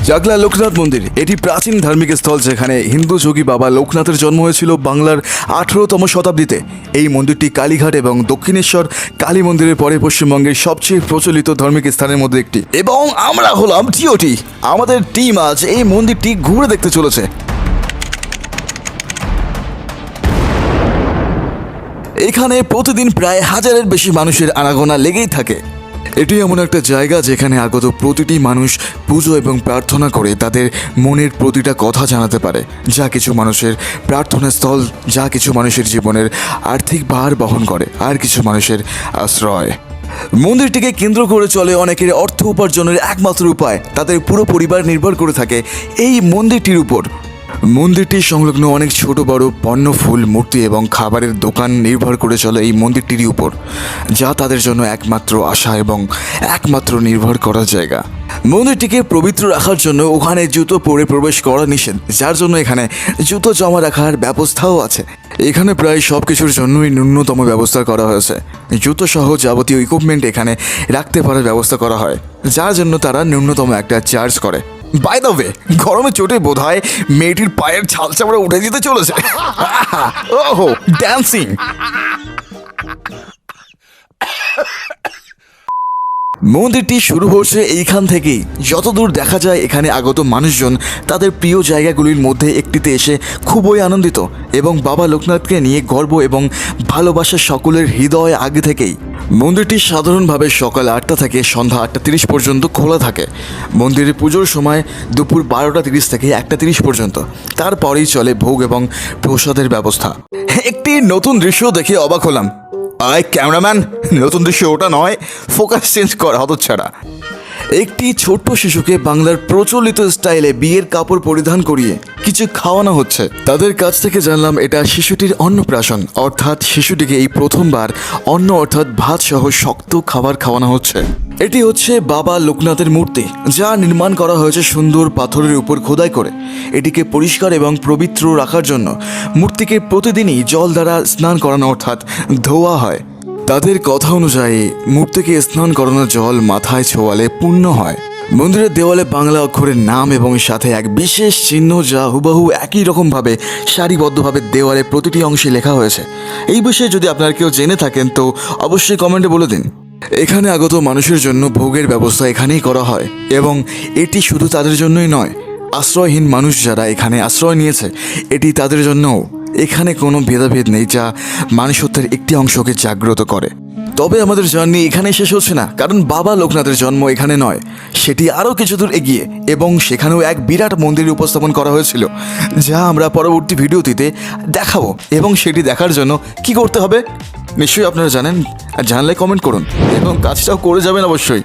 চাকলা লোকনাথ মন্দির এটি প্রাচীন ধার্মিক স্থল, যেখানে হিন্দু যোগী বাবা লোকনাথের জন্ম হয়েছিল বাংলার 18তম শতাব্দীতে। এই মন্দিরটি কালীঘাট এবং দক্ষিণেশ্বর কালী মন্দিরের পরে পশ্চিমবঙ্গের সবচেয়ে প্রচলিত ধার্মিক স্থানের মধ্যে একটি। এবং আমরা হলাম টিওটি। আমাদের টিম আজ এই মন্দিরটি ঘুরে দেখতে চলেছে। এখানে প্রতিদিন প্রায় 1000-এর বেশি মানুষের আনাগোনা লেগেই থাকে। এটি এমন একটা জায়গা যেখানে আগত প্রতিটি মানুষ পুজো এবং প্রার্থনা করে তাদের মনের প্রতিটা কথা জানাতে পারে। যা কিছু মানুষের প্রার্থনা স্থল, যা কিছু মানুষের জীবনের আর্থিক ভার বহন করে, আর কিছু মানুষের আশ্রয়। মন্দিরটিকে কেন্দ্র করে চলে অনেকের অর্থ উপার্জনের একমাত্র উপায়। তাদের পুরো পরিবার নির্ভর করে থাকে এই মন্দিরটির উপর। মন্দিরটি সংলগ্ন অনেক ছোট বড় পণ্য, ফুল, মূর্তি এবং খাবারের দোকান নির্ভর করে চলে এই মন্দিরটির উপর, যা তাদের জন্য একমাত্র আশা এবং একমাত্র নির্ভর করার জায়গা। মন্দিরটিকে পবিত্র রাখার জন্য ওখানে জুতো পরে প্রবেশ করা নিষেধ, যার জন্য এখানে জুতো জমা রাখার ব্যবস্থাও আছে। এখানে প্রায় সব কিছুর জন্যই ন্যূনতম ব্যবস্থা করা হয়েছে। জুতো সহ যাবতীয় ইকুইপমেন্ট এখানে রাখতে পারার ব্যবস্থা করা হয়, যার জন্য তারা ন্যূনতম একটা চার্জ করে। বাই দ্য ওয়ে, গরমে চোটে বোধ হয় মেয়েটির পায়ের ছাল চামড়া উঠে যেতে চলেছে। ওহো, ড্যান্সিং। মন্দিরটি শুরু হচ্ছে এইখান থেকেই। যতদূর দেখা যায় এখানে আগত মানুষজন তাদের প্রিয় জায়গাগুলির মধ্যে একটিতে এসে খুবই আনন্দিত এবং বাবা লোকনাথকে নিয়ে গর্ব এবং ভালোবাসা সকলের হৃদয় আগে থেকেই। মন্দিরটি সাধারণভাবে সকাল 8টা থেকে সন্ধ্যা 8:30 পর্যন্ত খোলা থাকে। মন্দিরে পুজোর সময় দুপুর 12:30 থেকে 1:30 পর্যন্ত। তারপরেই চলে ভোগ এবং প্রসাদের ব্যবস্থা। একটি নতুন দৃশ্য দেখে অবাক হলাম। আয় ক্যামেরাম্যান, নতুন দৃশ্য ওটা নয়, ফোকাস চেঞ্জ কর হতচ্ছাড়া। একটি ছোট্ট শিশুকে বাংলার প্রচলিত স্টাইলে বিয়ের কাপড় পরিধান করিয়ে কিছু খাওয়ানো হচ্ছে। তাদের কাছ থেকে জানলাম এটা শিশুটির অন্নপ্রাশন, অর্থাৎ শিশুটিকে এই প্রথমবার অন্ন অর্থাৎ ভাত সহ শক্ত খাবার খাওয়ানো হচ্ছে। এটি হচ্ছে বাবা লোকনাথের মূর্তি, যা নির্মাণ করা হয়েছে সুন্দর পাথরের উপর খোদাই করে। এটিকে পরিষ্কার এবং পবিত্র রাখার জন্য মূর্তিকে প্রতিদিনই জল দ্বারা স্নান করানো অর্থাৎ ধোয়া হয়। তাদের কথা অনুযায়ী মূর্তিকে স্নান করানোর জল মাথায় ছোঁয়ালে পুণ্য হয়। মন্দিরের দেওয়ালে বাংলা অক্ষরের নাম এবং সাথে এক বিশেষ চিহ্ন, যা হুবহু একই রকমভাবে সারিবদ্ধভাবে দেওয়ালে প্রতিটি অংশে লেখা হয়েছে। এই বিষয়ে যদি আপনারা কেউ জেনে থাকেন তো অবশ্যই কমেন্টে বলে দিন। এখানে আগত মানুষের জন্য ভোগের ব্যবস্থা এখানেই করা হয় এবং এটি শুধু তাদের জন্যই নয়, আশ্রয়হীন মানুষ যারা এখানে আশ্রয় নিয়েছে এটি তাদের জন্যও। এখানে কোনো ভেদাভেদ নেই, যা মানুষত্বের একটি অংশকে জাগ্রত করে। তবে আমাদের জার্নি এখানে শেষ হচ্ছে না, কারণ বাবা লোকনাথের জন্ম এখানে নয়, সেটি আরও কিছু দূর এগিয়ে এবং সেখানেও এক বিরাট মন্দির উপস্থাপন করা হয়েছিল, যা আমরা পরবর্তী ভিডিওটিতে দেখাবো। এবং সেটি দেখার জন্য কি করতে হবে নিশ্চয়ই আপনারা জানেন, আর জানলে কমেন্ট করুন এবং কাজটাও করে যাবেন অবশ্যই।